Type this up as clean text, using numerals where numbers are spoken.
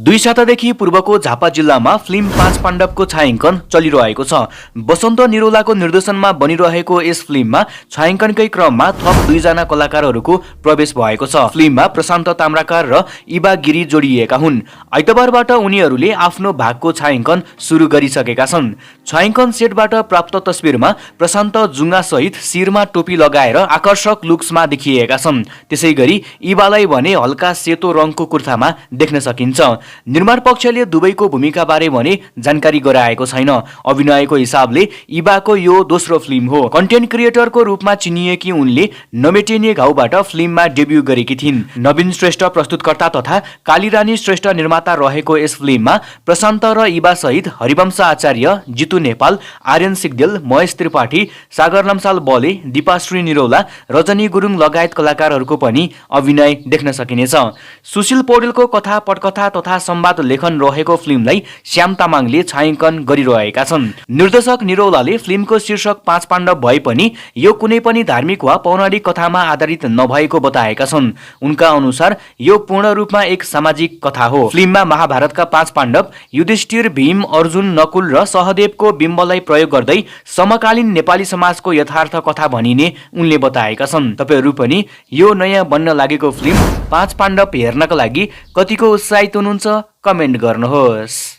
2 सातादेखि पूर्वको झापा जिल्लामा फिल्म 5 पाण्डवको छायाङ्कन चलिरहेको छ। बसन्त निरौलाको निर्देशनमा बनिरहेको यस फिल्ममा छायाङ्कनकै क्रममा थप 2 जना कलाकारहरूको प्रवेश भएको छ। फिल्ममा प्रशान्त ताम्राकार र इबा गिरी जोडिएका हुन्। आइतबारबाट उनीहरूले आफ्नो भागको छायाङ्कन सुरु गरिसकेका छन्। छायाङ्कन सेटबाट प्राप्त तस्बिरमा प्रशान्त जुङ्गा सहित शिरमा टोपी लगाएर आकर्षक लुक्समा देखिएका छन्। त्यसैगरी इबालाई भने हल्का सेतो रङको कुर्तामा देख्न सकिन्छ। निर्माण पक्षले दुवैको भूमिका बारे भने जानकारी गराएको छैन। अभिनयको हिसाबले इबाको यो दोस्रो फिल्म हो। कन्टेन्ट क्रिएटरको रूपमा चिनिएकी उनले नमेटिने घाउबाट फिल्ममा डेब्यू गरेकी थिइन्। नवीन श्रेष्ठ प्रस्तुतकर्ता तथा कालीरानी श्रेष्ठ निर्माता रहेको यस फिल्ममा प्रशान्त र इबा सहित हरिवंश आचार्य, जितु नेपाल, आर्यन सिग्देल, महेश त्रिपाठी, सागर लम्साल बले, दीपाश्री निरौला, रजनी गुरुङ लगायत कलाकारहरूको पनि अभिनय देख्न सकिनेछ। सुशील पौडेलको कथा पटकथा तथा संवाद लेखन रहेको फिल्मलाई श्याम तामाङले छायाङ्कन गरिरहेका छन्। निर्देशक निरौलाले फिल्मको शीर्षक 5 पाण्डव भए पनि यो कुनै पनि धार्मिक वा पौराणिक कथामा आधारित नभएको बताएका छन्। उनका अनुसार यो पूर्ण रूपमा एक सामाजिक कथा हो। फिल्ममा महाभारतका 5 पाण्डव युधिष्ठिर, भीम, अर्जुन, नकुल र सहदेवको बिम्बलाई प्रयोग गर्दै समकालीन नेपाली समाजको यथार्थ कथा भनिने उनले बताएका छन्। तपाईहरू पनि यो नयाँ बन्न लागेको फिल्म 5 पाण्डव हेर्नका लागि कतिको उत्साहित हुनुहुन्छ कमेन्ट गर्नुहोस्।